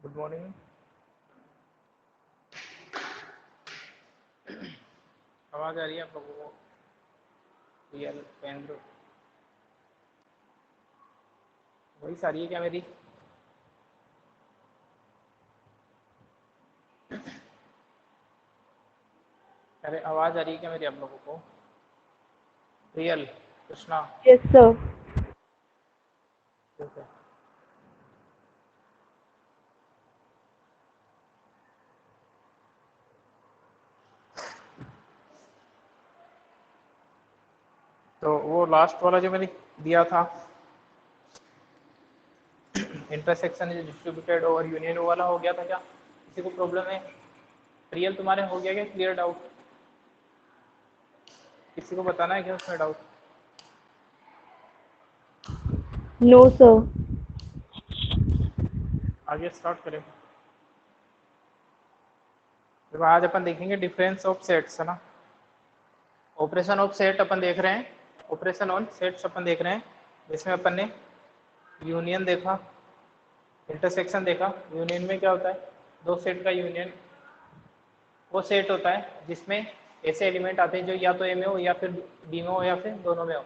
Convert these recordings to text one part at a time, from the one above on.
Good morning. आवाज आ रही है आप लोगों को? रियल पेंद्र वही सारी है क्या मेरी? अरे आवाज आ रही है क्या मेरी आप लोगों को? रियल कृष्णा? Yes, sir. ठीक है। तो वो लास्ट वाला जो मैंने दिया था intersection is distributed over union, वो वाला हो गया था क्या? किसी को प्रॉब्लम है? रियल तुम्हारे हो गया क्या क्लियर डाउट? किसी को बताना है क्या उसमें डाउट? No, sir. आगे स्टार्ट करें। तो आज अपन देखेंगे डिफरेंस ऑफ सेट्स, है ना। ऑपरेशन ऑफ सेट अपन देख रहे हैं, ऑपरेशन ऑन सेट्स अपन देख रहे हैं, जिसमें अपन ने यूनियन देखा, इंटरसेक्शन देखा। यूनियन में क्या होता है? दो सेट का यूनियन वो सेट होता है जिसमें ऐसे एलिमेंट आते हैं जो या तो ए में हो या फिर बी में हो या फिर दोनों में हो।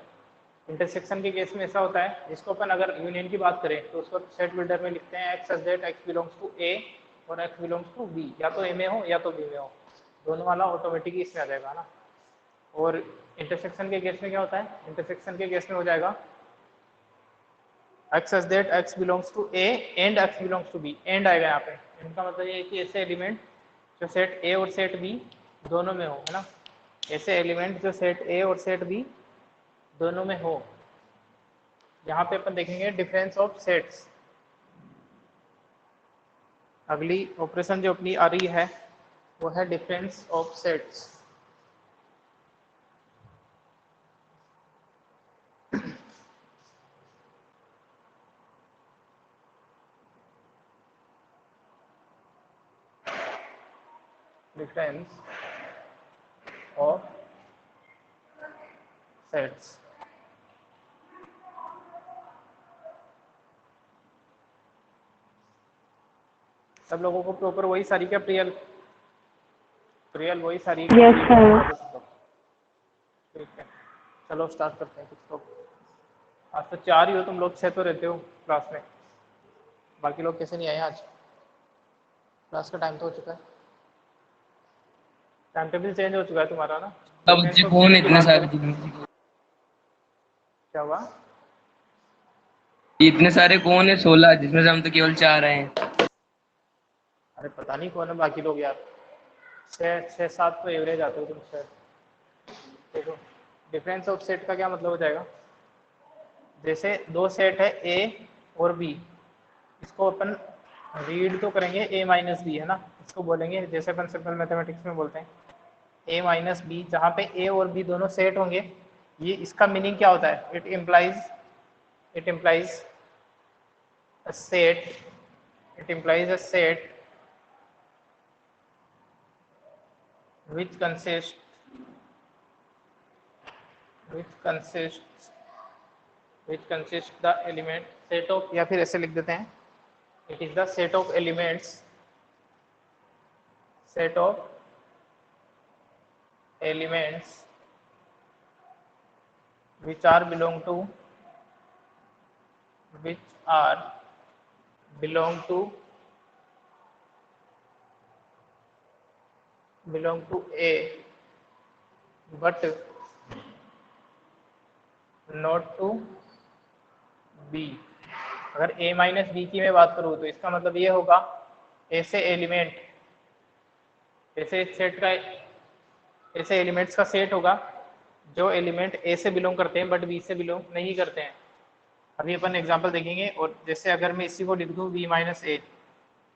इंटरसेक्शन के केस में ऐसा होता है, जिसको अपन अगर यूनियन की बात करें तो उसको सेट बिल्डर में लिखते हैं x such that x belongs to A और एक्स बिलोंग्स टू बी, या तो ए में हो या तो बी में हो, दोनों वाला ऑटोमेटिकली इसमें आ जाएगा ना। और इंटरसेक्शन के केस में क्या होता है? इंटरसेक्शन के केस में हो जाएगा x such that x belongs to A and x belongs to B. And आएगा यहाँ पे। एंड का मतलब ये है कि ऐसे एलिमेंट जो सेट ए और सेट बी दोनों में हो, है ना। ऐसे एलिमेंट जो सेट ए और सेट बी दोनों में हो। यहाँ पे अपन देखेंगे डिफरेंस ऑफ सेट्स। अगली ऑपरेशन जो अपनी आ रही है वो है difference of sets. Difference of sets. सब लोगों को प्रॉपर वही सारी क्या प्रियल? प्रियल वही सारी क्या Yes, पूरी sir. बता दो सब लोग? ठीक है, चलो स्टार्ट करते हैं। कुछ लोग आज तो चार ही हो तुम लोग, छह तो रहते हो क्लास में। बाकी लोग कैसे नहीं आए आज? क्लास का टाइम तो हो चुका है, टाइम टेबल चेंज हो चुका है तुम्हारा ना। अब डिफरेंस बच्चे ऑफ कौन सेट है की इतने बात सारे करें। क्या हुआ? इतने सारे कौन है? 16 जिसमें से हम तो केवल 4 हैं। अरे पता नहीं कौन है बाकी लोग यार। छः छः सात तो एवरेज आते हो तुम शायद। देखो, डिफरेंस ऑफ सेट का क्या मतलब हो जाएगा? जैसे दो सेट है ए और बी, इसको अपन रीड तो करेंगे ए माइनस बी, है ना। इसको बोलेंगे जैसे अपन सिंपल मैथमेटिक्स में बोलते हैं ए माइनस बी, जहाँ पे ए और बी दोनों सेट होंगे। ये इसका मीनिंग क्या होता है? It implies a set, it implies a set which consists which consists which consists the element set of, या फिर ऐसे लिख देते हैं it is the set of elements which are which are belong to A but not to B। अगर A minus B की मैं बात करूँ तो इसका मतलब ये होगा ऐसे एलिमेंट, ऐसे सेट का, ऐसे एलिमेंट्स का सेट होगा जो एलिमेंट ए से बिलोंग करते हैं बट बी से बिलोंग नहीं करते हैं। अभी अपन एग्जांपल देखेंगे। और जैसे अगर मैं इसी को लिख दूँ बी माइनस ए,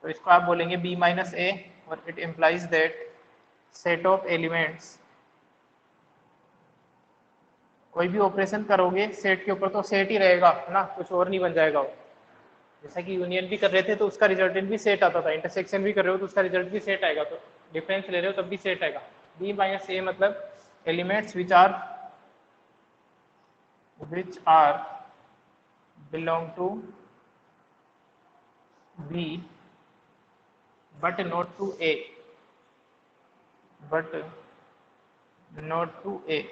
तो इसको आप बोलेंगे बी माइनस ए, और it implies that set of elements. कोई भी ऑपरेशन करोगे सेट के ऊपर तो सेट ही रहेगा ना, कुछ और नहीं बन जाएगा वो। जैसा कि यूनियन भी कर रहे थे तो उसका रिजल्टेंट भी सेट आता था, इंटरसेक्शन भी कर रहे हो तो उसका रिजल्ट भी सेट आएगा, तो डिफरेंस ले रहे हो तब भी सेट आएगा। बी माइनस ए मतलब elements which are belong to B but not to A, but not to A.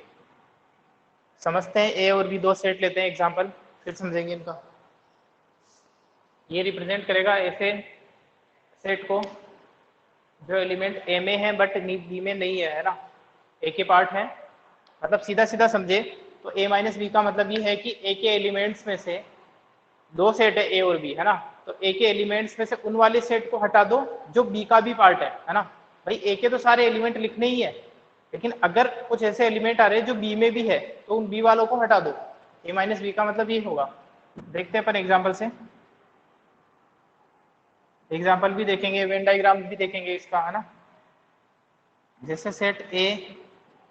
समझते हैं, ए और बी दो सेट लेते हैं एग्जांपल, फिर समझेंगे इनका। ये रिप्रेजेंट करेगा ऐसे सेट को जो एलिमेंट ए में है बट बी में नहीं है ना, ए के पार्ट है। मतलब सीधा सीधा समझे तो ए माइनस बी का मतलब ये है कि ए के एलिमेंट्स में से दो सेट है, ए और बी, है ना। तो ए के एलिमेंट्स में से उन वाले सेट को हटा दो जो बी का भी पार्ट है ना। भाई ए के तो सारे एलिमेंट लिखने ही है, लेकिन अगर कुछ ऐसे एलिमेंट आ रहे हैं जो बी में भी है तो उन बी वालों को हटा दो। ए माइनस बी का मतलब ये होगा। देखते हैं अपन एग्जाम्पल से, एग्जाम्पल भी देखेंगे, वेन डायग्राम भी देखेंगे इसका, है ना। जैसे सेट ए,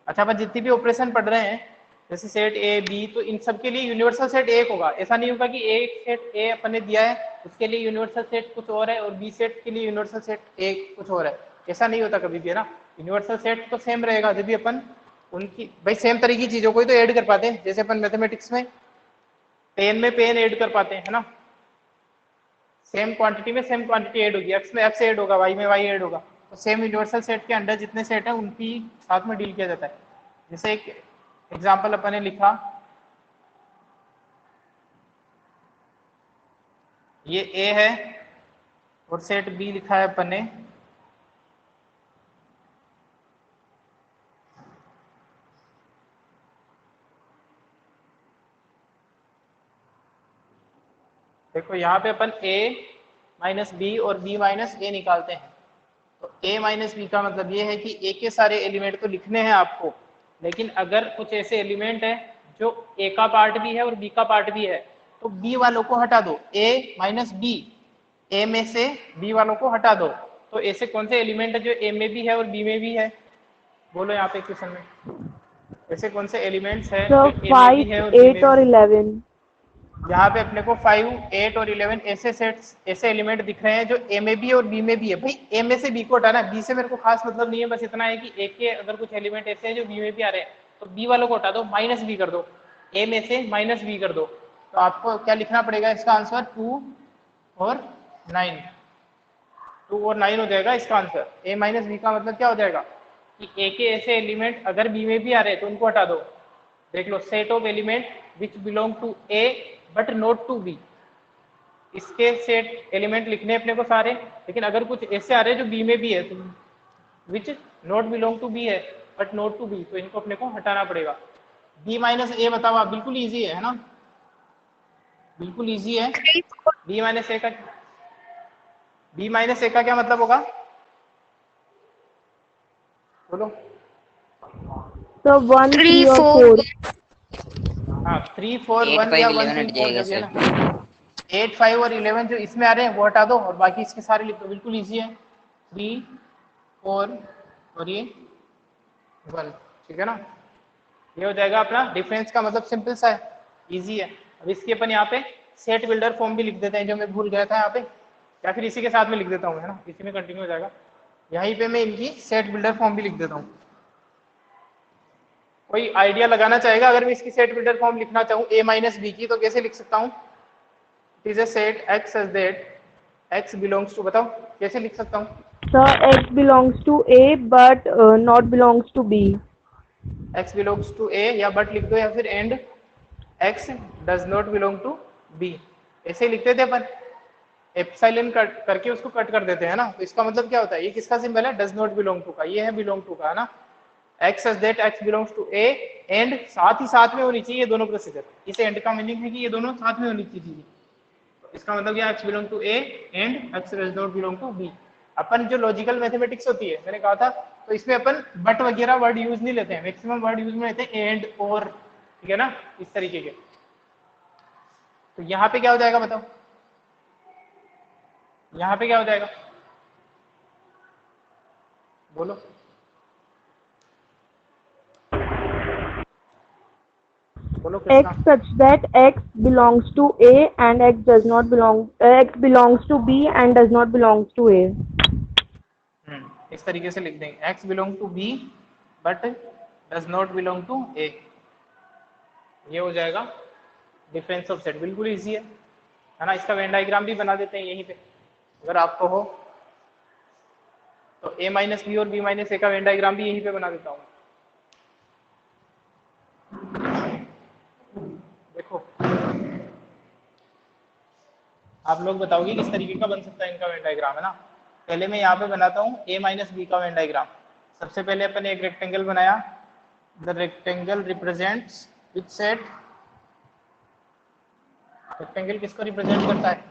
अच्छा अपन जितनी भी ऑपरेशन पढ़ रहे हैं जैसे सेट ए बी, तो इन सब के लिए यूनिवर्सल सेट एक होगा। ऐसा नहीं होगा कि एक सेट ए अपन ने दिया है उसके लिए यूनिवर्सल सेट कुछ और है और बी सेट के लिए यूनिवर्सल सेट ए कुछ और है। ऐसा नहीं होता कभी भी, है ना। यूनिवर्सल सेट तो सेम रहेगा जब भी अपन उनकी भाई सेम तरह की चीजों को ही तो ऐड कर पाते हैं। जैसे अपन मैथमेटिक्स में पेन में पेन ऐड कर पाते हैं, है ना। सेम क्वांटिटी में सेम क्वांटिटी ऐड होगी, एक्स में एक्स ऐड होगा, वाई में वाई ऐड होगा। तो सेम यूनिवर्सल सेट के अंदर जितने सेट हैं उनकी साथ में डील किया जाता है। जैसे एक एग्जाम्पल अपन ने लिखा, ये ए है और सेट बी लिखा है अपन ने, देखो यहाँ पे अपन a माइनस बी और b माइनस ए निकालते हैं। तो a माइनस बी का मतलब ये है कि a के सारे एलिमेंट तो लिखने हैं आपको, लेकिन अगर कुछ ऐसे एलिमेंट है जो a का पार्ट भी है और b का पार्ट भी है तो b वालों को हटा दो। a माइनस बी, a में से b वालों को हटा दो। तो ऐसे कौन से एलिमेंट है जो a में भी है और b में भी है, बोलो यहाँ पे क्वेश्चन में ऐसे कौन से एलिमेंट्स है जो सर a में भी है और b 5, में 8 और भी। 11। यहाँ पे अपने को 5, 8 और 11 ऐसे सेट्स, ऐसे एलिमेंट दिख रहे हैं जो ए में भी है और बी में भी है। भाई ए में से बी को हटाना है, बी से मेरे को खास मतलब नहीं है, बस इतना है कि ए के अगर कुछ एलिमेंट ऐसे हैं जो बी में भी आ रहे हैं तो बी वालों को हटा दो, माइनस बी कर दो, ए में से माइनस बी कर दो। तो आपको क्या लिखना पड़ेगा इसका आंसर 2 और 9, 2 और 9 हो जाएगा इसका आंसर। ए माइनस बी का मतलब क्या हो जाएगा कि ए के ऐसे एलिमेंट अगर बी में भी आ रहे हैं तो उनको हटा दो। देख लो, set of element which belong to A but not to B, इसके सेट एलिमेंट लिखने अपने को सारे, लेकिन अगर कुछ ऐसे आ रहे हैं जो बी में भी है तो which not belong to B है बट नॉट टू बी, तो इनको अपने को हटाना पड़ेगा। बी माइनस ए बताओ आप, बिल्कुल इजी है ना, बिल्कुल इजी है। बी माइनस ए का, बी माइनस ए का क्या मतलब होगा, बोलो। सर 1, 3 और 4। हाँ 3, 4, 8, 1 या 5, 1, 11 3, हट 4 जाएगा जो भी है सर। ना। 8, 5 और 11 जो इसमें आ रहे हैं वो हटा दो और बाकी इसके सारे लिख दो, बिल्कुल इजी है। 3, 4 और ये 1, ठीक है ना। ये हो जाएगा अपना डिफरेंस का मतलब, सिंपल सा है, इजी है। अब इसके अपन यहाँ पे सेट बिल्डर फॉर्म भी लिख देते हैं जो मैं भूल गया था यहाँ पे, या फिर इसी के साथ में लिख देता हूँ, है ना, इसी में कंटिन्यू हो जाएगा। यहीं पे मैं इनकी सेट बिल्डर फॉर्म भी लिख देता हूँ। कोई आइडिया लगाना चाहेगा, अगर मैं इसकी सेट बिल्डर फॉर्म लिखना चाहूँ a माइनस बी की, तो कैसे लिख सकता हूँ। It is a set x such that x belongs to, बताओ कैसे लिख सकता हूँ। Sir x belongs to A but not belongs to B। x belongs to a या बट लिख दो, या फिर and x does not belong to b, ऐसे लिखते थे अपन। एप्सिलॉन कट करके उसको कट कर देते हैं ना, तो इसका मतलब क्या होता है, ये किसका सिंबल है, डज नॉट बिलोंग टू का, ये है बिलोंग टू का, है ना। x such that x belongs to a, and साथ ही साथ में होनी चाहिए ये दोनों प्रोसीजर। इस एंड का मीनिंग है कि ये दोनों साथ में होनी चाहिए। इसका मतलब क्या, x belong to a and x does not belong to b। अपन जो लॉजिकल मैथमेटिक्स होती है मैंने कहा था, तो इसमें अपन बट वगैरह वर्ड यूज नहीं लेते हैं, मैक्सिमम वर्ड यूज में लेते हैं एंड और, ठीक है ना, इस तरीके के। तो यहाँ पे क्या हो जाएगा बताओ, यहाँ पे क्या हो जाएगा, बोलो। बोलो X किसका। such that x belongs to A and x does not belong, x belongs to B and does not belongs to A। इस तरीके से लिख देंगे, x belong to b but does not belong to a, ये हो जाएगा difference of set. बिल्कुल easy है ना। इसका वेन डायग्राम भी बना देते हैं यहीं पे, अगर आपको हो। तो a माइनस बी और b माइनस ए का वेन डायग्राम भी यहीं पे बना देता हूँ। देखो आप लोग बताओगे किस तरीके का बन सकता है इनका वेन डायग्राम, है ना। पहले मैं यहाँ पे बनाता हूँ a माइनस बी का वेन डायग्राम। सबसे पहले अपन ने एक रेक्टेंगल बनाया, the rectangle represents which set, rectangle किसको रिप्रेजेंट करता है,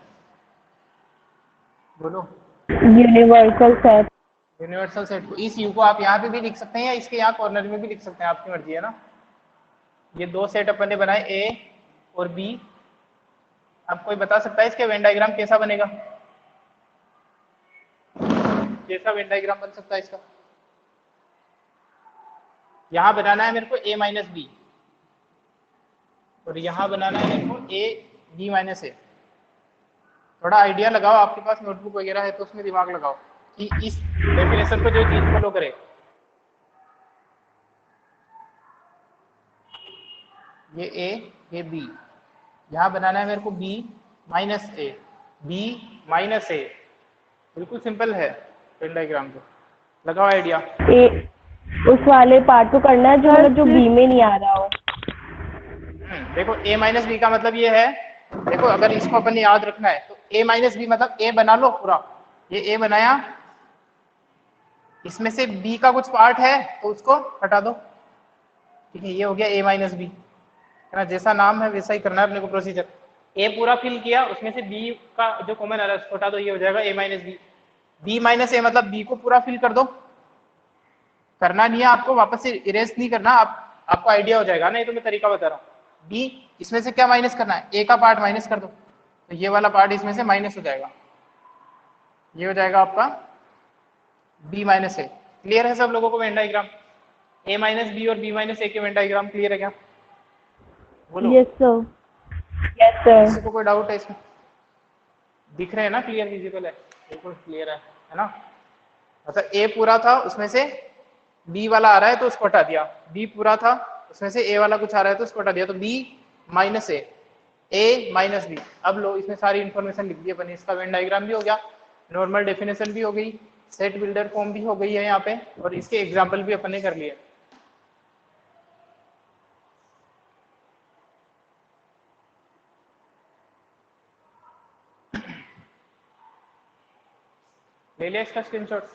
बोलो। Universal set. यूनिवर्सल सेट को, इस यू को आप यहाँ पे भी लिख सकते हैं या इसके यहाँ कॉर्नर में भी लिख सकते हैं, आपकी मर्जी है ना। ये दो सेट अपन ने बनाए ए और बी। अब कोई बता सकता है इसके वेन डायग्राम कैसा बनेगा, कैसा वेन डायग्राम बन सकता है इसका। यहाँ बनाना है मेरे को a माइनस बी और यहाँ बनाना है मेरे को a b माइनस ए। थोड़ा आइडिया लगाओ, आपके पास नोटबुक वगैरह है तो उसमें दिमाग लगाओ कि इस डेफिनेशन को जो चीज फॉलो करे। ये a ये b, यहाँ बनाना है मेरे को b माइनस ए, b माइनस ए। बिल्कुल सिंपल है वेन डायग्राम, को लगाओ आइडिया। ए उस वाले पार्ट को करना है जो मतलब जो बी में नहीं आ रहा हो। देखो a माइनस बी का मतलब ये है, देखो अगर इसको अपन ने याद रखना है तो a माइनस बी मतलब a बना लो पूरा, ये a बनाया, इसमें से b का कुछ पार्ट है तो उसको हटा दो, ठीक है। ये हो गया a माइनस बी, है ना। जैसा नाम है वैसा ही करना है अपने को प्रोसीजर। a पूरा फिल किया, उसमें से b का जो कॉमन आ रहा है उसको हटा दो, ये हो जाएगा a minus B. b minus A मतलब b को पूरा फिल कर दो, करना नहीं है आपको, वापस से इरेज नहीं करना, आपको आइडिया हो जाएगा ना, ये तो मैं तरीका बता रहा हूँ। b इसमें से क्या माइनस करना है, a का पार्ट माइनस कर दो, तो ये वाला पार्ट इसमें से माइनस हो जाएगा, ये हो जाएगा आपका b माइनस ए। क्लियर है सब लोगों को Venn diagram, a minus B और b माइनस ए के वेन डायग्राम क्लियर है क्या, बोलो। Yes sir, yes sir. किसी को कोई डाउट है इसमें, दिख रहे हैं ना, क्लियर विजिबल है, बिल्कुल क्लियर है ना। मतलब a पूरा था उसमें से b वाला आ रहा है तो उसको हटा दिया, b पूरा था उसमें से a वाला कुछ आ रहा है तो उसको हटा दिया, तो b माइनस ए माइनस बी। अब लो इसमें सारी इंफॉर्मेशन लिख दी अपने, इसका वेन डायग्राम भी हो गया, नॉर्मल डेफिनेशन भी हो गई, सेट बिल्डर फॉर्म भी हो गई है यहाँ पे, और इसके एग्जाम्पल भी अपन ने कर लिए। ले लिया इसका स्क्रीनशॉट।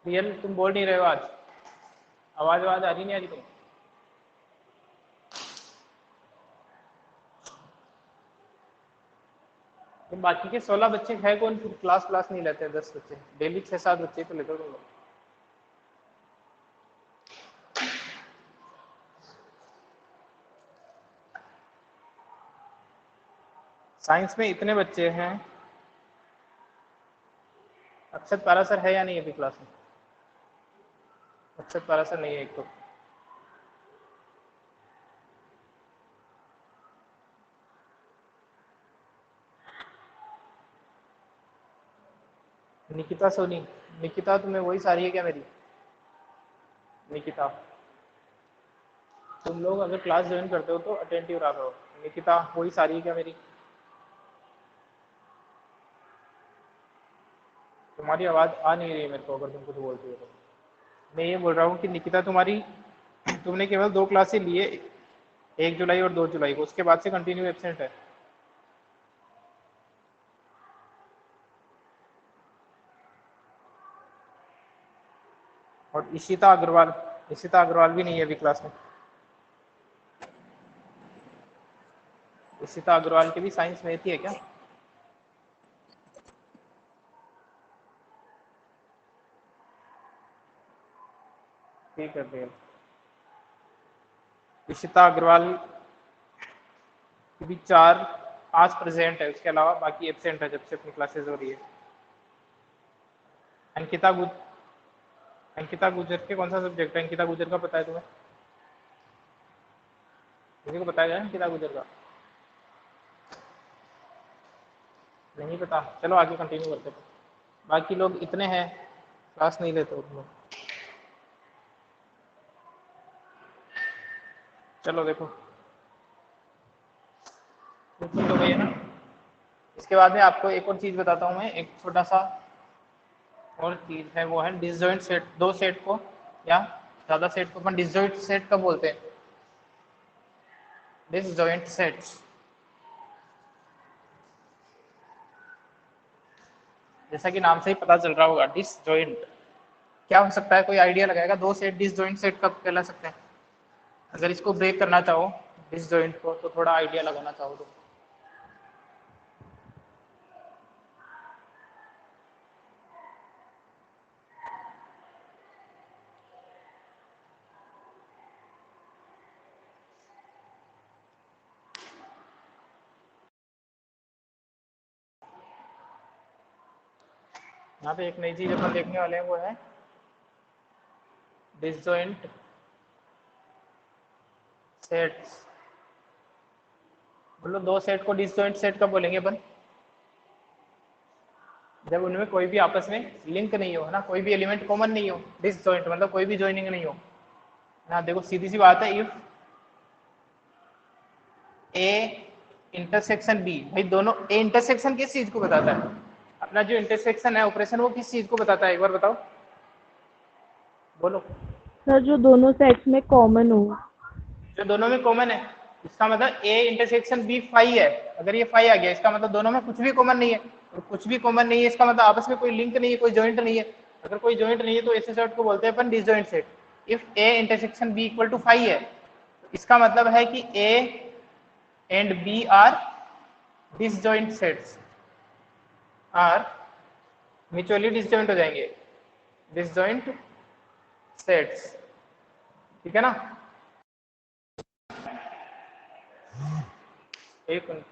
रियल तुम बोल नहीं रहे हो आज, आवाज आ रही नहीं आ रही तुम। तो बाकी के 16 बच्चे है कौन फिर क्लास नहीं लेते, 10 बच्चे डेली, 6-7 बच्चे तो लेते हो तुम लोग। साइंस में इतने बच्चे हैं, अक्षत पारासर है या नहीं अभी क्लास में, अक्षत पारासर नहीं है एक तो। निकिता सोनी, निकिता तुम्हें वही सारी है क्या मेरी, निकिता तुम लोग अगर क्लास ज्वाइन करते हो तो अटेंटिव रहा करो। निकिता वही सारी है क्या मेरी, तुम्हारी आवाज आ नहीं रही है मेरे को अगर तुम कुछ बोलते हो तो। मैं ये बोल रहा हूँ कि निकिता तुम्हारी, तुमने केवल 2 क्लासें लिए, 1 जुलाई और 2 जुलाई को, उसके बाद से कंटिन्यू एब्सेंट है। और इशिता अग्रवाल भी नहीं है अभी क्लास में। इशिता अग्रवाल की भी साइंस में थी है क्या, ठीक है फिर। इशिता अग्रवाल की भी 4-5 प्रेजेंट है, उसके अलावा बाकी एब्सेंट है जब से अपनी क्लासेस हो रही है। अंकिता गुजर के कौन सा सब्जेक्ट है, अंकिता गुजर का पता है तुम्हें, किसी को बताया जाए अंकिता गुजर का, नहीं पता, चलो आगे कंटिन्यू करते हैं। बाकी लोग इतने हैं क्लास नहीं लेते तुम लोग। चलो देखो, बिल्कुल तो वही है ना, इसके बाद में आपको एक और चीज़ बताता हूँ मैं, एक छोटा सा और चीज़ है, वो है डिसजॉइंट सेट। दो सेट को या ज़्यादा सेट को अपन डिसजॉइंट सेट कब बोलते हैं? Disjoint sets. जैसा कि नाम से ही पता चल रहा होगा, डिसजॉइंट क्या हो सकता है? कोई आइडिया लगाएगा? दो सेट डिसजॉइंट सेट कब कहला सकते हैं? अगर इसको ब्रेक करना चाहो डिसजॉइंट को, तो थोड़ा आइडिया लगाना चाहो तो। यहाँ पे एक नई चीज अपन देखने वाले हैं, वो है डिसजॉइंट सेट्स। बोलो, दो सेट को डिसजॉइंट सेट कब बोलेंगे अपन? जब उनमें कोई भी आपस में लिंक नहीं हो, है ना, कोई भी एलिमेंट कॉमन नहीं हो। डिसजॉइंट मतलब कोई भी जॉइनिंग नहीं हो ना। देखो सीधी सी बात है, इफ ए इंटरसेक्शन बी, भाई दोनों ए इंटरसेक्शन किस चीज को बताता है? अपना जो इंटरसेक्शन है ऑपरेशन, वो किस चीज को बताता है? एक बार बताओ, बोलो। सर जो दोनों सेट्स में कॉमन हो। जो दोनों में कॉमन है, इसका मतलब ए इंटरसेक्शन बी फाई है। अगर ये फाई आ गया, इसका मतलब दोनों में कुछ भी कॉमन नहीं है। और कुछ भी कॉमन नहीं है, इसका मतलब आपस में कोई लिंक नहीं है, कोई जॉइंट नहीं है। अगर कोई जॉइंट नहीं है तो ऐसे सेट को बोलते हैं अपन disjoint set. If A intersection B equal to phi है, तो इसका मतलब है कि A and B are disjoint sets, are mutually disjoint हो जाएंगे, डिसजॉइंट सेट्स। ठीक है ना? एक मिनट।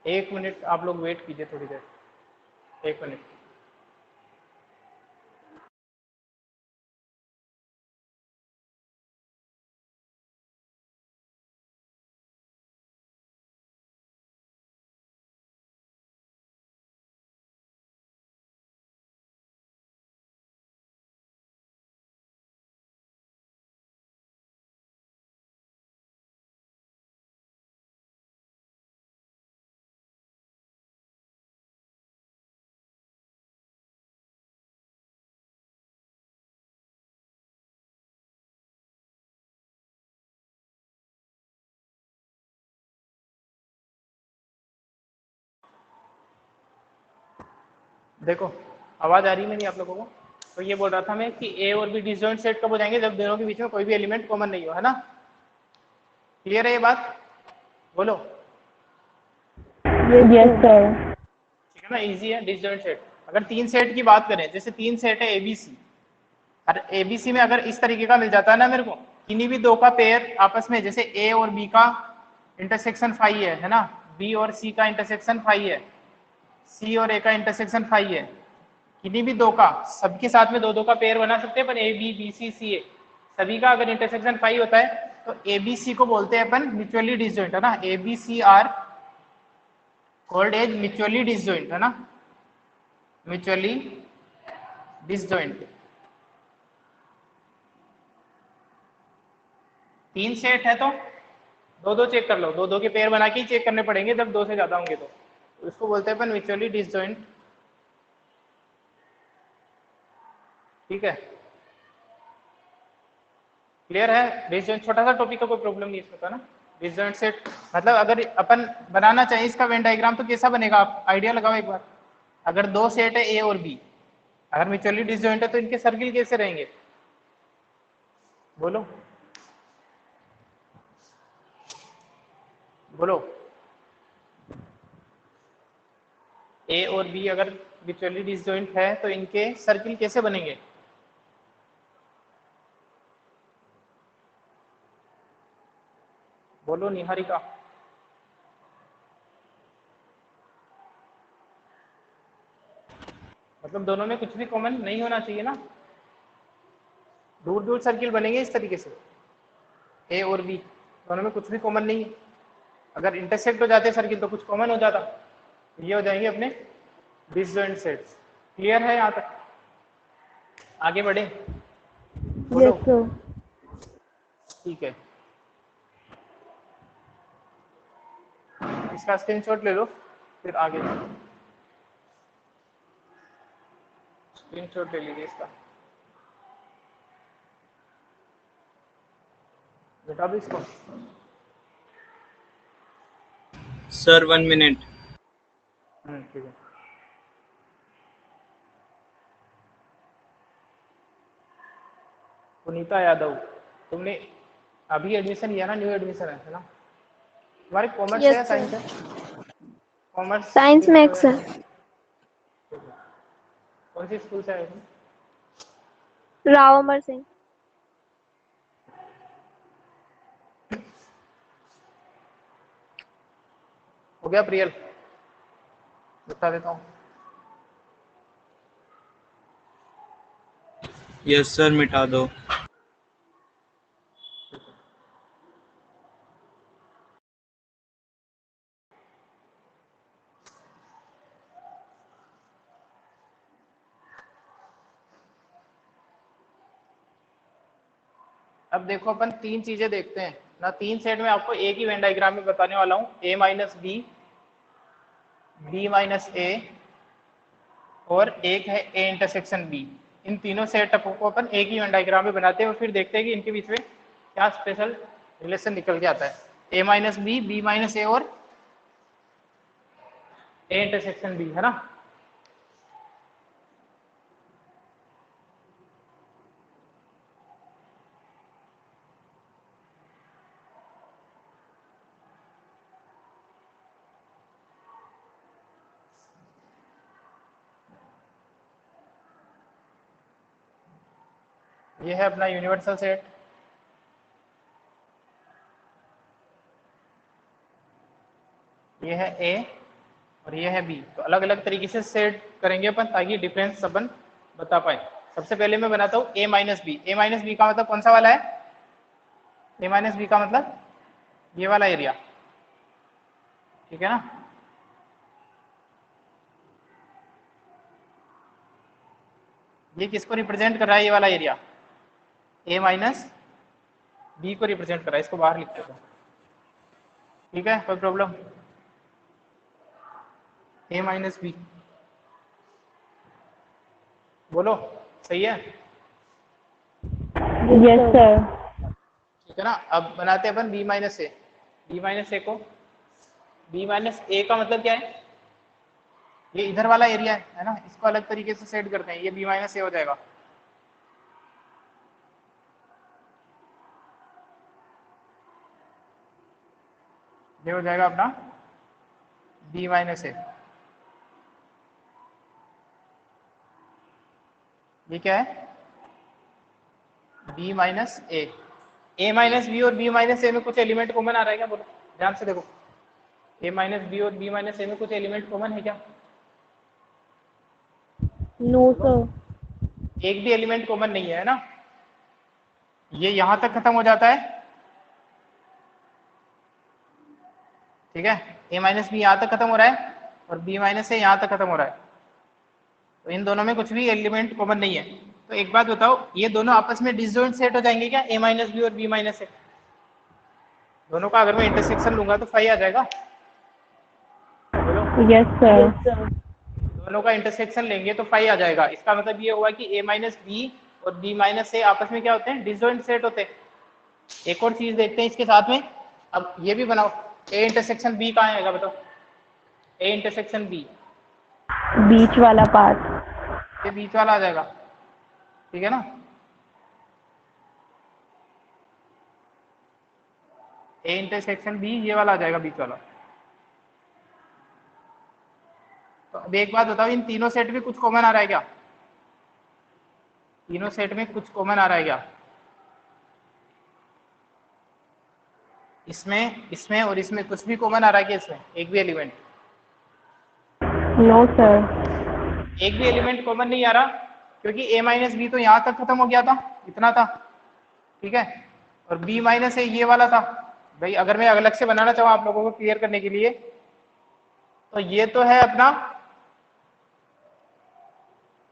एक मिनट आप लोग वेट कीजिए थोड़ी देर, एक मिनट। देखो, आवाज आ रही है मेरी आप लोगों को? तो ये बोल रहा था मैं कि ए और बी डिसजॉइंट सेट कब हो जाएंगे? जब दोनों के बीच में कोई भी एलिमेंट कॉमन नहीं हो, है ना? क्लियर है ये बात? बोलो। Yes sir. ठीक है ना? इजी है डिसजॉइंट सेट। अगर तीन सेट की बात करें, जैसे तीन सेट है एबीसी, और एबीसी में अगर इस तरीके का मिल जाता है ना मेरे को, किन्हीं भी दो का पेयर आपस में, जैसे ए और बी का इंटरसेक्शन फाई है ना, बी और सी का इंटरसेक्शन फाई है, सी और ए का इंटरसेक्शन फाई है, किन्हीं भी दो का, सबके साथ में दो दो का पेयर बना सकते हैं अपन, ए बी बी सी सी ए, सभी का अगर इंटरसेक्शन फाई होता है तो ए बी सी को बोलते हैं अपन म्यूचुअली डिसजॉइंट, है ना? A B C are called as mutually disjoint, है ना? Mutually disjoint. तीन सेट है तो दो दो चेक कर लो, दो दो के पेयर बना के ही चेक करने पड़ेंगे जब दो से ज्यादा होंगे तो उसको बोलते हैं अपन म्यूचुअली डिसजॉइंट। ठीक है? क्लियर है? डिसजॉइंट छोटा सा टॉपिक का, कोई प्रॉब्लम नहीं इसमें, ना? डिसजॉइंट सेट मतलब अगर अपन बनाना चाहिए इसका वेन डायग्राम तो कैसा बनेगा? आप आइडिया लगाओ एक बार। अगर दो सेट है ए और बी, अगर म्यूचुअली डिसजॉइंट है तो इनके सर्किल कैसे रहेंगे? बोलो, बोलो। ए और बी अगर म्यूचुअली डिसजॉइंट है तो इनके सर्किल कैसे बनेंगे? बोलो निहारिका। मतलब दोनों में कुछ भी कॉमन नहीं होना चाहिए ना, दूर दूर सर्किल बनेंगे इस तरीके से, ए और बी दोनों में कुछ भी कॉमन नहीं है। अगर इंटरसेक्ट हो जाते सर्किल तो कुछ कॉमन हो जाता, ये हो जाएंगे अपने डिसजॉइंट सेट्स। क्लियर है यहाँ तक? आगे बढ़े? बोलो। Yes, sir. ठीक है, इसका स्क्रीनशॉट ले लो फिर आगे स्क्रीनशॉट ले लीजिए इसका, बेटा भी इसको। Sir 1 minute. ठीक है। पुनीता यादव, तुमने अभी एडमिशन लिया ना, न्यू एडमिशन है ना? तुम्हारे कॉमर्स है या Yes, sir. साइंस है? Commerce Science Max, sir. कौन सी स्कूल से आए थे? Rao Amar Singh. हो गया प्रियल? बता देता हूँ। यस सर, मिटा दो। अब देखो अपन तीन चीजें देखते हैं ना, तीन सेट में आपको एक ही वेन डायग्राम में बताने वाला हूँ, ए माइनस बी, बी माइनस ए और एक है ए इंटरसेक्शन बी। इन तीनों सेटअप को अपन एक ही वेन डायग्राम में बनाते हैं और फिर देखते हैं कि इनके बीच में क्या स्पेशल रिलेशन निकल के आता है। ए माइनस बी माइनस ए और ए इंटरसेक्शन बी, है ना? ये है अपना यूनिवर्सल सेट, ये है ए और ये है बी। तो अलग अलग तरीके से सेट करेंगे अपन ताकि डिफरेंस अपन बता पाए। सबसे पहले मैं बनाता हूँ ए माइनस बी। ए माइनस बी का मतलब कौन सा वाला है? ए माइनस बी का मतलब ये वाला एरिया, ठीक है ना? ये किसको रिप्रेजेंट कर रहा है? ये वाला एरिया ए माइनस बी को रिप्रेजेंट कर रहा है। इसको बाहर लिख देता हूँ, ठीक है? कोई प्रॉब्लम? ए माइनस बी, बोलो सही है? Yes, sir. ठीक है ना? अब बनाते हैं अपन बी माइनस ए। बी माइनस ए को, बी माइनस ए का मतलब क्या है? ये इधर वाला एरिया है ना, इसको अलग तरीके से सेट करते हैं, ये बी माइनस ए हो जाएगा। ये हो जाएगा अपना बी माइनस ए। ये क्या है? बी माइनस ए। ए माइनस बी और बी माइनस ए में कुछ एलिमेंट कॉमन आ रहा है क्या? बोलो ध्यान से देखो, ए माइनस बी और बी माइनस ए में कुछ एलिमेंट कॉमन है क्या? No, sir. एक भी एलिमेंट कॉमन नहीं है ना? ये यहां तक खत्म हो जाता है, ठीक है? ए माइनस बी यहां तक खत्म हो रहा है और बी माइनस ए यहां तक खत्म हो रहा है, तो इन दोनों में कुछ भी एलिमेंट कॉमन नहीं है। तो एक बात बताओ, ये दोनों आपस में डिसजॉइंट सेट हो जाएंगे क्या? ए माइनस बी और बी माइनस ए दोनों का अगर मैं इंटरसेक्शन लूंगा तो फाई आ जाएगा? बोलो। Yes, sir. दोनों का इंटरसेक्शन लेंगे तो फाई आ जाएगा। इसका मतलब ये हुआ कि ए माइनस बी और बी माइनस ए आपस में क्या होते हैं? डिसजॉइंट सेट होते हैं। एक और चीज देखते हैं इसके साथ में, अब ये भी बनाओ, ए इंटरसेक्शन बी कहाँ आएगा बताओ? ए इंटरसेक्शन बी, बीच वाला पार्ट. ये बीच वाला आ जाएगा, ठीक है ना? ए इंटरसेक्शन बी ये वाला आ जाएगा, बीच वाला। तो अब एक बात बताओ, इन तीनों सेट में कुछ कॉमन आ रहा है क्या? तीनों सेट में कुछ कॉमन आ रहा है क्या? इसमें, इसमें और इसमें कुछ भी कॉमन आ रहा है क्या? इसमें एक भी एलिमेंट? No, sir. एक भी एलिमेंट कॉमन नहीं आ रहा, क्योंकि a माइनस बी तो यहाँ तक खत्म हो गया था, इतना था, ठीक है, और b माइनस ए ये वाला था। भाई अगर मैं अलग से बनाना चाहूँ आप लोगों को क्लियर करने के लिए, तो ये तो है अपना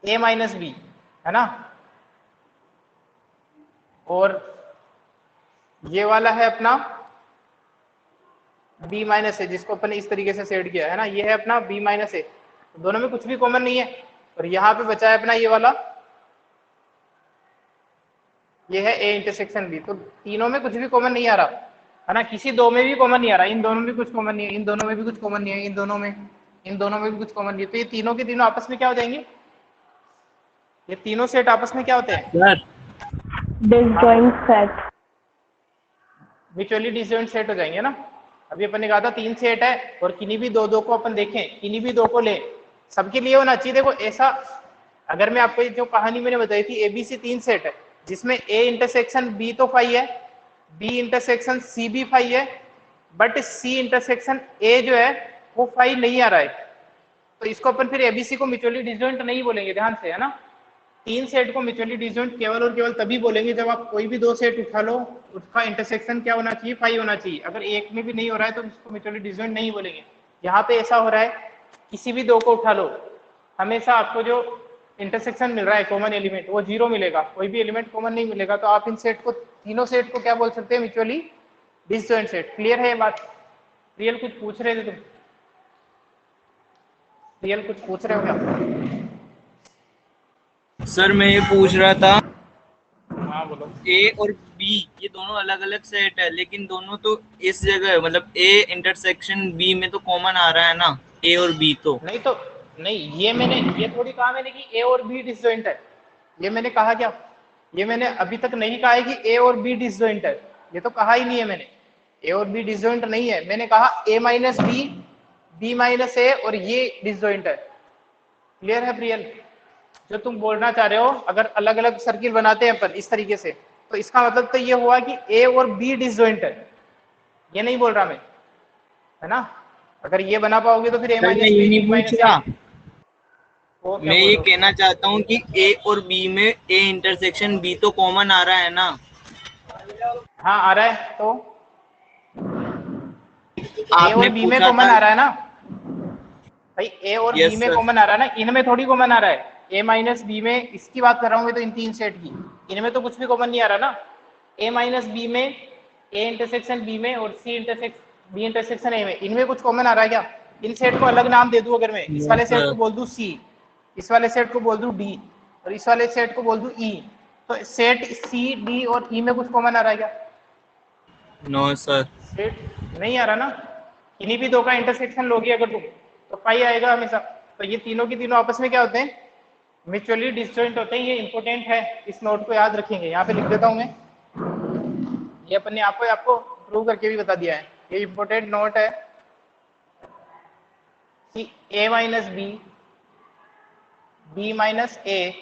a माइनस बी, है ना, और ये वाला है अपना b माइनस ए, जिसको अपन ने इस तरीके से सेट किया है ना, ये है अपना b माइनस ए, दोनों में कुछ भी कॉमन नहीं है, और यहाँ पे बचा है अपना ये वाला, ये है a इंटरसेक्शन b, तो तीनों में कुछ भी कॉमन नहीं आ रहा, है ना, किसी दो में भी कॉमन नहीं आ रहा, इन दोनों में भी कुछ कॉमन नहीं है, इन दोनों में भी कुछ कॉमन नहीं है, इन दोनों में भी कुछ कॉमन नहीं है, तो ये तीनों के तीनों आपस में क्या हो जाएंगे, ये तीनों सेट आपस में क्या होते हैं, sir disjoint set. Mutually disjoint set हो जाएंगे ना। अभी अपन ने कहा था 3 सेट है, और किन्हीं भी दो को अपन देखें, किन्हीं भी दो को ले, सबके लिए होना चाहिए। देखो ऐसा, अगर मैं आपको जो कहानी मैंने बताई थी, एबीसी 3 सेट है, जिसमें ए इंटरसेक्शन बी तो फाई है, बी इंटरसेक्शन सी भी फाई है, बट सी इंटरसेक्शन ए जो है वो फाई नहीं आ रहा है, तो इसको अपन फिर एबीसी को म्यूचुअली डिसजॉइंट नहीं बोलेंगे, ध्यान से, है ना। 3 सेट को म्यूचुअली डिसजॉइंट केवल और केवल तभी बोलेंगे जब आप कोई भी 2 सेट उठा लो, उसका इंटरसेक्शन क्या होना चाहिए, फाई होना चाहिए। अगर एक में भी नहीं हो रहा है तो इसको म्यूचुअली डिसजॉइंट नहीं बोलेंगे। यहाँ पे ऐसा हो रहा है, किसी भी 2 को उठा लो, हमेशा आपको जो इंटरसेक्शन मिल रहा है कॉमन एलिमेंट वो 0 मिलेगा, कोई भी एलिमेंट कॉमन नहीं मिलेगा, तो आप इन सेट को, तीनों सेट को क्या बोल सकते हैं, म्यूचुअली डिसजॉइंट सेट। क्लियर है ये बात? रियल कुछ पूछ रहे थे तुम, रियल कुछ पूछ रहे हो क्या? सर मैं ये पूछ रहा था, हाँ बोलो। ए और बी ये दोनों अलग अलग सेट है, लेकिन दोनों तो इस जगह मतलब ए इंटरसेक्शन बी में तो कॉमन आ रहा है ना, ए और बी तो। नहीं तो, नहीं ये थोड़ी कहा मैंने कि ए और बी डिसजॉइंट है, ये मैंने कहा क्या, ये मैंने अभी तक नहीं कहा है कि ए और बी डिसजॉइंट है, ये तो कहा ही नहीं है मैंने, ए और बी डिसजॉइंट नहीं है, मैंने कहा ए माइनस बी, बी माइनस ए और ये डिसजॉइंट है। क्लियर है प्रियल? जो तुम बोलना चाह रहे हो, अगर अलग अलग सर्किल बनाते हैं अपन इस तरीके से, तो इसका मतलब तो ये हुआ कि ए और बी डिसजॉइंट है, ये नहीं बोल रहा मैं, है ना। अगर ये बना पाओगे तो फिर ए सर मैं माइनस ये बी, नहीं बी पूछ माइनस रहा, ए, वो क्या मैं बोल ये रहे हो? कहना चाहता हूँ कि ए और बी में ए इंटरसेक्शन बी तो कॉमन आ रहा है ना। हाँ आ रहा है, तो ए आपने और बी में पूछा कॉमन था। आ रहा है ना भाई, ए और बी यस में सर। कॉमन आ रहा है ना, इनमें थोड़ी कॉमन आ रहा है, ए माइनस बी में, इसकी बात कर रहा हूँ मैं तो, इन 3 सेट की, इनमें तो कुछ भी कॉमन नहीं आ रहा ना। ए माइनस बी में, ए इंटरसेक्शन बी में, और C intersection B intersection A में, इनमें कुछ कॉमन आ रहा है क्या? इन सेट को अलग नाम दे दूं, अगर मैं इस वाले यस सेट सर। को बोल दूं सी, इस वाले सेट को बोल दूं डी, और इस वाले सेट को बोल दूं ई, तो सेट सी डी और ई में कुछ कॉमन आ रहा है क्या? No sir. सेट नहीं आ रहा ना। किन्हीं भी 2 का इंटरसेक्शन लोगे अगर तुम, तो पाई आएगा हमेशा। तो ये तीनों की तीनों आपस में क्या होते हैं, म्यूचुअली डिसजॉइंट होते हैं। ये इंपॉर्टेंट है, इस नोट को याद रखेंगे, यहाँ पे लिख देता हूँ मैं, ये अपन ने आपको प्रूव करके भी बता दिया है, ये इंपॉर्टेंट नोट है कि A minus B, B minus A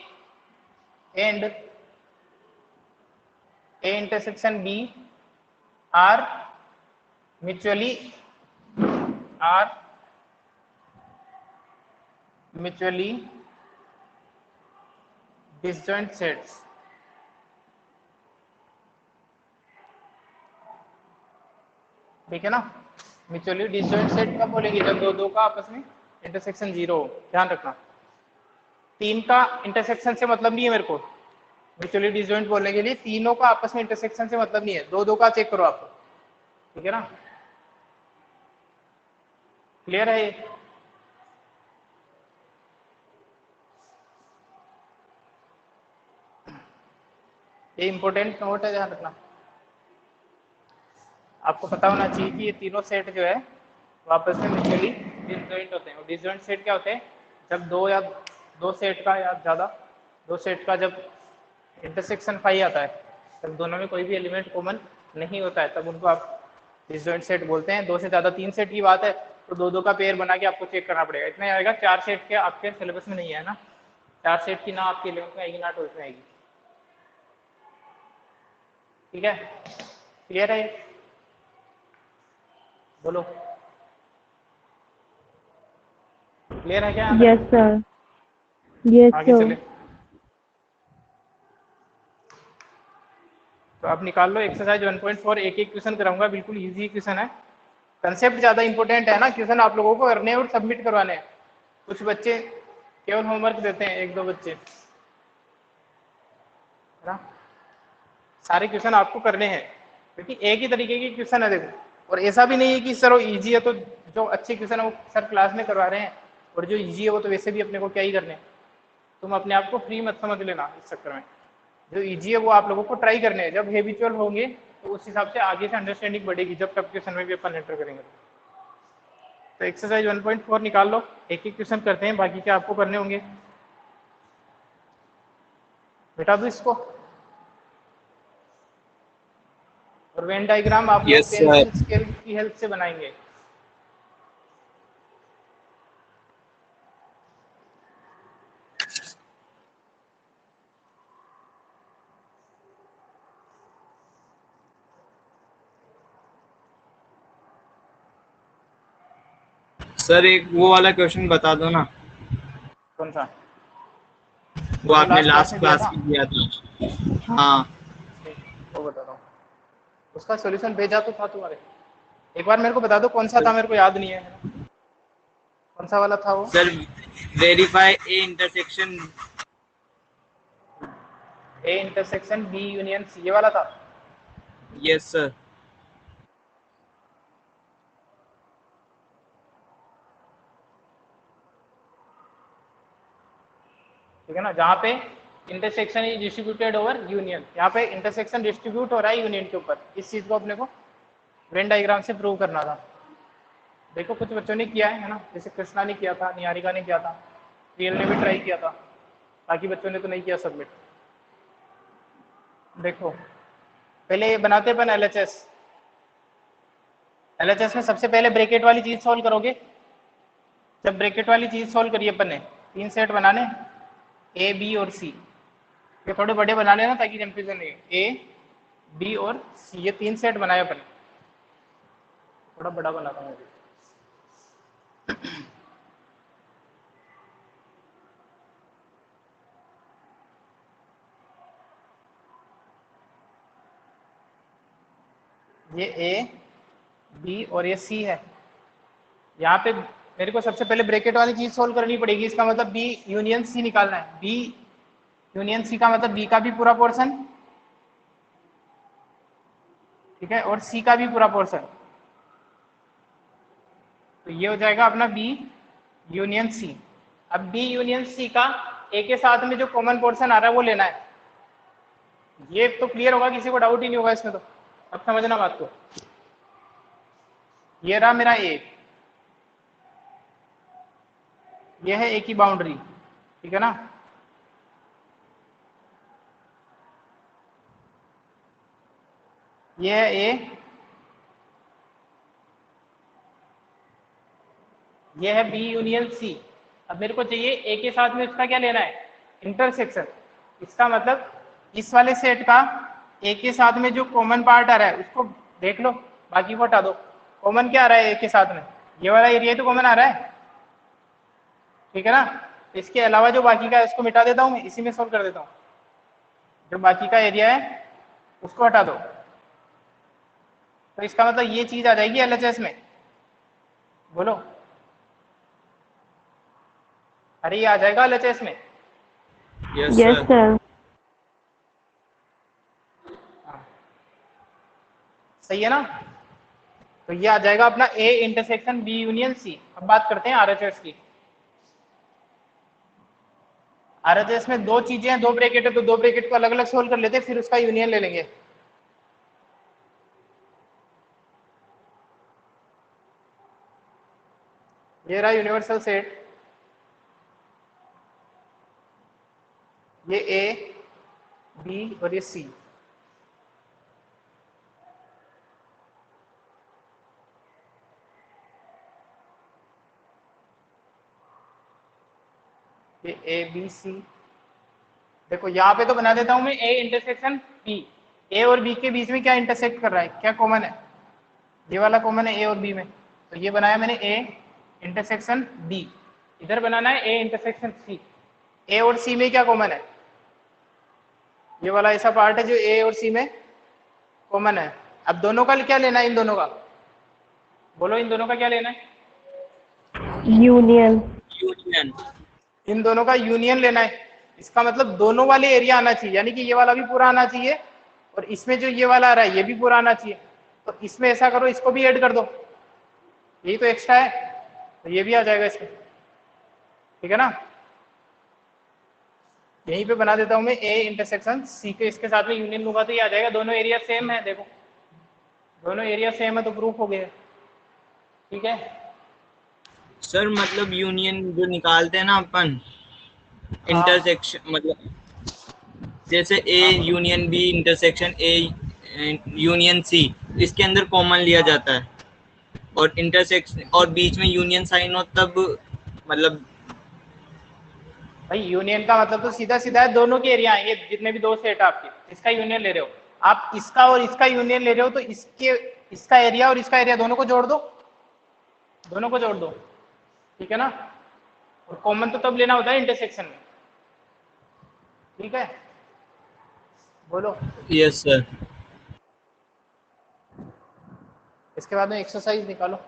and A intersection B are mutually disjoint sets। ठीक है ना। म्यूचुअली डिसजॉइंट सेट कब बोलेंगे, जब दो का आपस में इंटरसेक्शन 0 हो। ध्यान रखना, 3 का इंटरसेक्शन से मतलब नहीं है मेरे को म्यूचुअली डिसजॉइंट बोलने के लिए, तीनों का आपस में इंटरसेक्शन से मतलब नहीं है, दो का चेक करो आप, ठीक है ना। क्लियर है ये? ये इंपॉर्टेंट नोट है, ध्यान रखना। आपको पता होना चाहिए कि ये तीनों सेट जो है वो आपस में म्यूचुअली डिसजॉइंट होते हैं। और डिसजॉइंट सेट क्या होते हैं, जब दो सेट का या ज़्यादा, 2 सेट का जब इंटरसेक्शन पाई आता है, तब दोनों में कोई भी एलिमेंट कॉमन नहीं होता है, तब उनको आप डिसजॉइंट सेट बोलते हैं। 2 से ज़्यादा 3 सेट की बात है तो 2 का पेयर बना के आपको चेक करना पड़ेगा, इतना ही आएगा। 4 सेट के आपके सिलेबस में नहीं है ना, 4 सेट की ना आपके 11th में आएगी ना 12th में आएगी। ठीक है, क्लियर है? बोलो, क्लियर है क्या? Yes, sir. Yes, आगे sir. चले तो आप निकाल लो एक्सरसाइज 1.4। एक एक क्वेश्चन कराऊंगा, बिल्कुल इजी क्वेश्चन है। कंसेप्ट ज़्यादा इंपॉर्टेंट है ना, क्वेश्चन आप लोगों को करने हैं और सबमिट करवाने हैं। कुछ बच्चे केवल होमवर्क देते हैं, एक दो बच्चे, है ना। सारे क्वेश्चन आपको करने हैं, क्योंकि एक ही तरीके के क्वेश्चन है देखो। और ऐसा भी नहीं है कि सर वो ईजी है तो जो अच्छे क्वेश्चन है वो सर क्लास में करवा रहे हैं, और जो ईजी है वो तो वैसे भी अपने को क्या ही करने हैं। तुम अपने आप को फ्री मत समझ लेना इस चक्कर में। जो ईजी है वो आप लोगों को ट्राई करने हैं। जब हैबिचुअल होंगे तो उस हिसाब से आगे से अंडरस्टैंडिंग बढ़ेगी, जब टफ क्वेश्चन में भी अपन एंटर करेंगे। तो एक्सरसाइज 1.4 निकाल लो, एक एक क्वेश्चन करते हैं, बाकी क्या आपको करने होंगे। बेटा दो इसको। और वेन डायग्राम आप लोग यस सर। पेंसिल स्केल की हेल्प से बनाएंगे। सर एक वो वाला क्वेश्चन बता दो ना, कौन सा? वो जो आपने लास्ट क्लास लास्ट में दिया क्लास था, में दिया था। हाँ वो बता रहा हूँ। उसका सॉल्यूशन भेजा तो था तुम्हारे, एक बार मेरे को बता दो कौन सा था, मेरे को याद नहीं है। कौन सा वाला था वो? Sir, verify A intersection. A intersection B union C, ये वाला था। Yes sir. ठीक है ना, जहाँ पे intersection is distributed over union, यहाँ पे इंटरसेक्शन डिस्ट्रीब्यूट हो रहा है यूनियन के ऊपर। इस चीज को अपने को वेन डायग्राम से प्रूव करना था। देखो कुछ बच्चों ने किया है ना, जैसे कृष्णा ने किया था, निहारिका ने किया था, प्रियल ने भी ट्राई किया था, बाकी बच्चों ने तो नहीं किया सबमिट। देखो पहले बनाते अपन एलएचएस। एलएचएस में सबसे पहले ब्रैकेट वाली चीज सॉल्व करोगे। जब ब्रैकेट वाली चीज सॉल्व करी अपन ने, तीन सेट बनाने, ए बी और सी। ये थोड़े बड़े बना लेना ताकि कंफ्यूजन नहीं। ए बी और सी, ये तीन सेट बनाए अपन। थोड़ा बड़ा बनाता हूँ। ये ए बी और ये सी है। यहाँ पे मेरे को सबसे पहले ब्रैकेट वाली चीज सोल्व करनी पड़ेगी। इसका मतलब बी यूनियन सी निकालना है। बी यूनियन सी का मतलब बी का भी पूरा पोर्शन, ठीक है, और सी का भी पूरा पोर्शन। तो ये हो जाएगा अपना बी यूनियन सी। अब बी यूनियन सी का ए के साथ में जो कॉमन पोर्शन आ रहा है वो लेना है। ये तो क्लियर होगा, किसी को डाउट ही नहीं होगा इसमें। तो अब समझना बात को। ये रहा मेरा ए, ये है ए की बाउंड्री, ठीक है ना। ये है ए, ये है बी यूनियन सी। अब मेरे को चाहिए ए के साथ में इसका क्या लेना है, इंटरसेक्शन। इसका मतलब इस वाले सेट का ए के साथ में जो कॉमन पार्ट आ रहा है उसको देख लो, बाकी को हटा दो। कॉमन क्या आ रहा है ए के साथ में, ये वाला एरिया तो कॉमन आ रहा है, ठीक है ना। इसके अलावा जो बाकी का है उसको मिटा देता हूँ मैं, इसी में सोल्व कर देता हूँ। जो बाकी का एरिया है उसको हटा दो। तो इसका मतलब ये चीज आ जाएगी एलएचएस में। बोलो, अरे ये आ जाएगा एलएचएस में। Yes Yes, sir. sir. सही है ना। तो ये आ जाएगा अपना A intersection B union C. अब बात करते हैं आरएचएस की। आरएचएस में दो चीजें हैं, दो ब्रैकेट है, तो दो ब्रैकेट को अलग अलग सोल्व कर लेते हैं, फिर उसका यूनियन ले लेंगे। ये रहा यूनिवर्सल सेट, ये ए बी और ये सी। ये ए बी सी। देखो यहाँ पे तो बना देता हूं मैं ए इंटरसेक्शन बी। ए और बी के बीच में क्या इंटरसेक्ट कर रहा है, क्या कॉमन है, ये वाला कॉमन है ए और बी में। तो ये बनाया मैंने ए इंटरसेक्शन बी। इधर बनाना है ए इंटरसेक्शन सी। ए और सी में क्या कॉमन है? ये वाला ऐसा पार्ट है जो ए और सी में कॉमन है। अब दोनों का क्या लेना है? इन दोनों का बोलो, इन दोनों का क्या लेना है? यूनियन। यूनियन। इन दोनों का यूनियन लेना है। इसका मतलब दोनों वाले एरिया आना चाहिए, यानी कि ये वाला भी पूरा आना चाहिए और इसमें जो ये वाला आ रहा है ये भी पूरा आना चाहिए। तो इसमें ऐसा करो, इसको भी ऐड कर दो, यही तो एक्स्ट्रा है, तो ये भी आ जाएगा इसमें, ठीक है ना। यहीं पे बना देता हूं मैं ए इंटरसेक्शन सी के, इसके साथ में यूनियन लूंगा तो ये आ जाएगा। दोनों एरिया सेम है, देखो दोनों एरिया सेम है तो प्रूफ हो गया, ठीक है। सर मतलब यूनियन जो निकालते हैं ना अपन, हाँ इंटरसेक्शन मतलब जैसे ए हाँ बोलो। Union B intersection A union C, इसके अंदर कॉमन लिया हाँ जाता है, और इंटरसेक्शन और बीच में यूनियन साइन हो तब मतलब। भाई यूनियन का मतलब तो सीधा सीधा है, दोनों के एरिया आएंगे, जितने भी दो सेट आपके, इसका यूनियन ले रहे हो आप, इसका और इसका यूनियन ले रहे हो तो इसके, इसका एरिया और इसका एरिया दोनों को जोड़ दो, दोनों को जोड़ दो, ठीक है ना। और कॉमन तो तब लेना होता है इंटरसेक्शन में, ठीक है। बोलो। Yes sir. इसके बाद में एक्सरसाइज निकालो।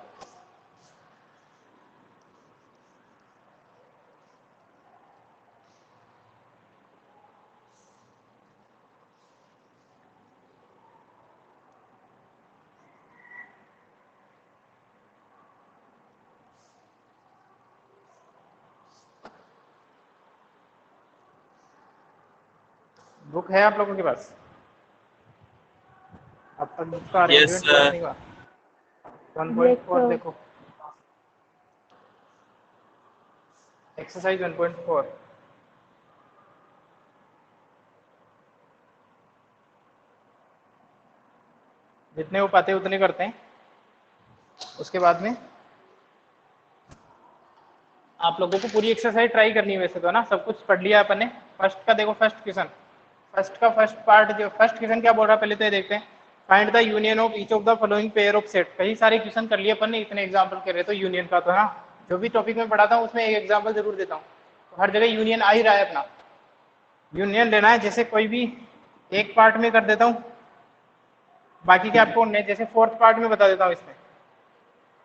बुक है आप लोगों के पास? अब तक बुक का यस अरेंजमेंट हुआ कि सर। नहीं हुआ? Yes, 1.4 sir. देखो, एक्सरसाइज 1.4। जितने हो पाते उतने करते हैं। उसके बाद में आप लोगों को पूरी एक्सरसाइज ट्राई करनी है, वैसे तो ना सब कुछ पढ़ लिया अपन ने। फर्स्ट का देखो, फर्स्ट क्वेश्चन, फर्स्ट का फर्स्ट पार्ट, जो फर्स्ट क्वेश्चन क्या बोल रहा है पहले तो ये देखते हैं। Find the union of each of the following pair of set. कई सारे क्वेश्चन कर लिए अपन ने, इतने एग्जाम्पल कर रहे तो यूनियन का तो ना, जो भी टॉपिक में पढ़ाता हूँ उसमें एक एग्जाम्पल जरूर देता हूँ, तो हर जगह यूनियन आ ही रहा है अपना। यूनियन लेना है, जैसे कोई भी एक पार्ट में कर देता हूँ, बाकी के आपको जैसे फोर्थ पार्ट में बता देता हूँ। इसमें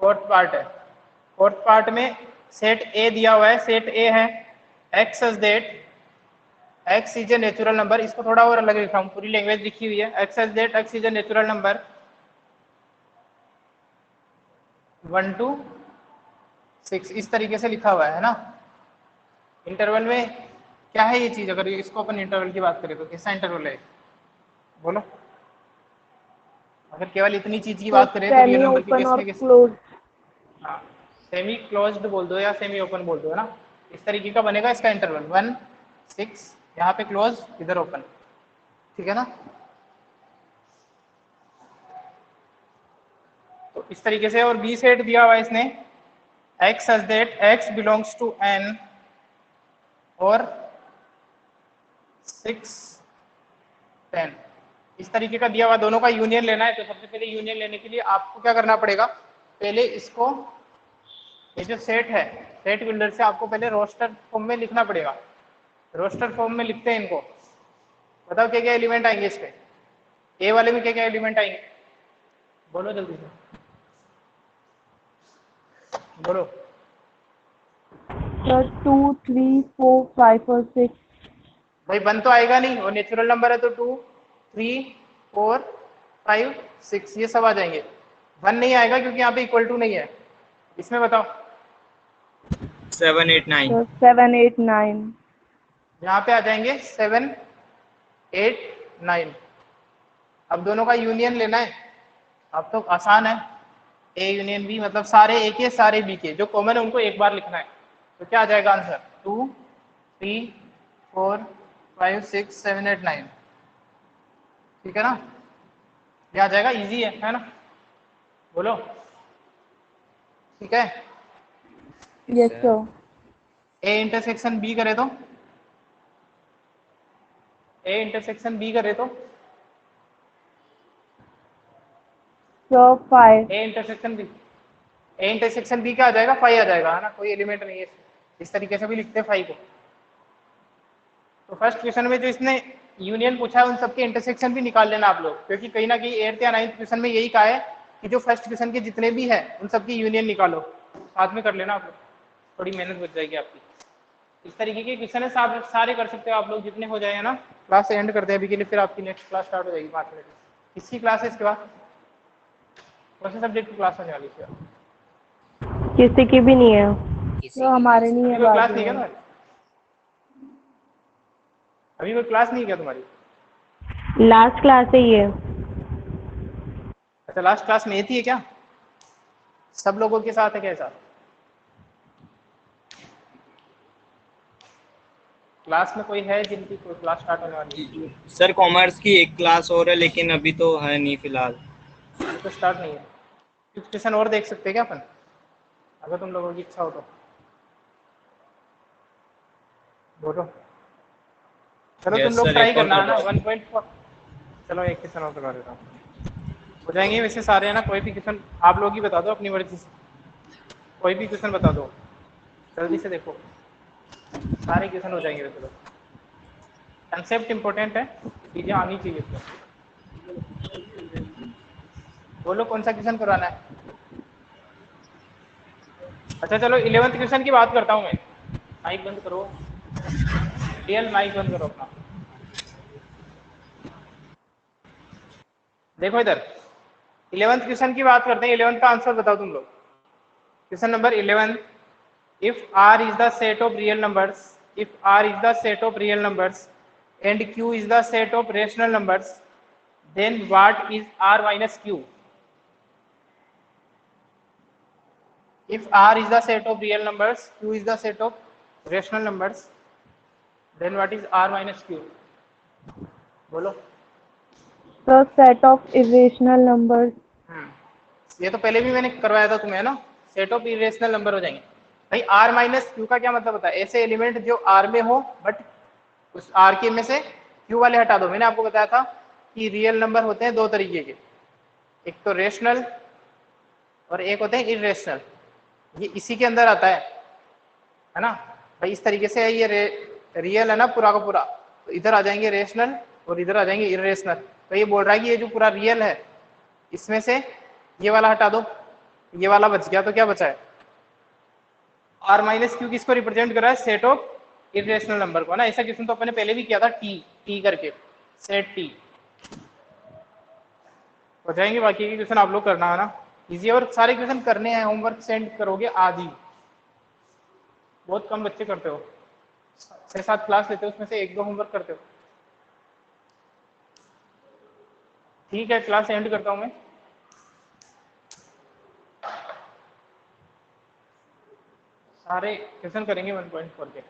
फोर्थ पार्ट है, फोर्थ पार्ट में सेट ए दिया हुआ है, सेट ए है x such that x is a natural number. इसको थोड़ा और अलग लिखा हूँ, पूरी लैंग्वेज लिखी हुई है, x such that x is a natural number 1 to 6, इस तरीके से लिखा हुआ है ना। इंटरवल में क्या है ये चीज, अगर इसको अपन इंटरवल की बात करें तो कैसा इंटरवल है बोलो। अगर केवल इतनी चीज की So बात करें तो रियल semi नंबर के open केस or में कैसे? closed? हाँ, सेमी क्लोज्ड बोल दो या सेमी ओपन बोल दो, है ना। इस तरीके का बनेगा इसका इंटरवल 1 6, यहाँ पे क्लोज इधर ओपन, ठीक है ना। तो इस तरीके से, और बी सेट दिया हुआ है इसने x such that x belongs to N और 6 10, इस तरीके का दिया हुआ। दोनों का यूनियन लेना है, तो सबसे पहले यूनियन लेने के लिए आपको क्या करना पड़ेगा, पहले इसको, ये जो सेट है, सेट बिल्डर से आपको पहले रोस्टर फॉर्म में लिखना पड़ेगा। रोस्टर फॉर्म में लिखते हैं इनको, बताओ क्या क्या एलिमेंट आएंगे इसके, ए वाले में क्या क्या एलिमेंट आएंगे, बोलो जल्दी से बोलो। Sir, 2, 3, 4, 5 और 6. भाई 1 तो आएगा नहीं, और नेचुरल नंबर है तो 2 3 4 5 6 ये सब आ जाएंगे। 1 नहीं आएगा क्योंकि यहाँ पे इक्वल टू नहीं है। इसमें बताओ 7 8 9। Sir, 7, 8, 9. यहाँ पे आ जाएंगे 7 8 9। अब दोनों का यूनियन लेना है, अब तो आसान है, ए यूनियन बी, मतलब सारे ए के सारे बी के जो कॉमन है उनको एक बार लिखना है। तो क्या आ जाएगा आंसर, 2 3 4 5 6 7 8 9, ठीक है ना। ये आ जाएगा, इजी है ना, बोलो, ठीक है। Yes, sir. A intersection B करे तो, ए इंटरसेक्शन बी करे तो, Sir, 5. A intersection B, A intersection B क्या आ जाएगा, 5 आ जाएगा, है ना, कोई एलिमेंट नहीं है। इस तरीके से भी लिखते हैं 5 को, तो फर्स्ट क्वेश्चन में जो इसने यूनियन पूछा है उन सबके इंटरसेक्शन भी निकाल लेना आप लोग, क्योंकि कहीं ना कहीं 8th या 9th क्वेश्चन में यही कहा है कि जो फर्स्ट क्वेश्चन के जितने भी है उन सबकी यूनियन निकालो, साथ में कर लेना आप लोग, थोड़ी मेहनत बच जाएगी आपकी। इस तरीके के क्वेश्चन है, सारे कर सकते हो आप लोग, जितने हो जाए ना। क्लास एंड करते हैं अभी के लिए, फिर आपकी नेक्स्ट क्लास स्टार्ट हो जाएगी 5 मिनट। किसकी क्लास है इसके बाद? कौन से सब्जेक्ट की क्लास होने वाली है? किसी की भी नहीं है, किसी तो की हमारे नहीं नहीं है अभी कोई क्लास बाजू नहीं है क्या में। तुम्हारी? अभी कोई क्लास नहीं है क्या तुम्हारी? लास्ट क्लास है ये। अच्छा, लास्ट क्लास में ये थी क्या? सब लोगों के साथ है कैसा? क्लास में कोई है जिनकी कोई क्लास स्टार्ट होने वाली है? सर कॉमर्स की एक क्लास और है, लेकिन अभी तो है नहीं फिलहाल। अभी तो स्टार्ट नहीं है। कुछ क्वेश्चन और देख सकते हैं क्या अपन, अगर तुम लोगों की इच्छा हो तो? बोलो। चलो तुम यस लोग सर, ट्राई एक और करना है कर ना, दो। 1.4। चलो एक क्वेश्चन और करवा देता हूँ, हो जाएंगे वैसे सारे, है ना। कोई भी क्वेश्चन आप लोग ही बता दो अपनी मर्जी से, कोई भी क्वेश्चन बता दो, जल्दी से देखो, सारे क्वेश्चन हो जाएंगे वैसे तो। कंसेप्ट इंपॉर्टेंट है, चीजें आनी चाहिए इसमें। बोलो कौन सा क्वेश्चन करवाना है? अच्छा चलो 11th क्वेश्चन की बात करता हूँ मैं। माइक बंद करो, रियल माइक बंद करो अपना। देखो इधर 11th क्वेश्चन की बात करते हैं। 11th का आंसर बताओ तुम लोग। Question number 11, if R is the set of real numbers, if R is the set of real numbers and Q is the set of rational numbers, then what is R minus Q? If R is the set of real numbers, Q is the set of rational numbers, then what is R minus Q? बोलो। The set of irrational numbers. ये तो पहले भी मैंने करवाया था तुम्हें, है ना। सेट ऑफ इरेशनल नंबर हो जाएंगे भाई। R माइनस क्यू का क्या मतलब होता है? ऐसे एलिमेंट जो R में हो बट उस R के में से Q वाले हटा दो। मैंने आपको बताया था कि रियल नंबर होते हैं दो तरीके के, एक तो रेशनल और एक होते हैं इरेशनल। ये इसी के अंदर आता है ना भाई। इस तरीके से ये रियल है ना पूरा का पूरा, तो इधर आ जाएंगे रेशनल और इधर आ जाएंगे इरेशनल। तो ये बोल रहा है कि ये जो पूरा रियल है इसमें से ये वाला हटा दो, ये वाला बच गया, तो क्या बचा है? R माइनस क्यू किसको रिप्रेजेंट कर रहा है? सेट ऑफ इरेशनल नंबर को, ना। ऐसा क्वेश्चन तो अपने पहले भी किया था, टी करके, सेट टी। हो जाएंगे बाकी के क्वेश्चन आप लोग करना, है ना। इजी, और सारे क्वेश्चन करने हैं, होमवर्क सेंड करोगे आदि। बहुत कम बच्चे करते हो, 6-7 क्लास लेते हो, उसमें से 1-2 होमवर्क करते हो। ठीक है, क्लास एंड करता हूं मैं। सारे क्वेश्चन करेंगे 1.4 के।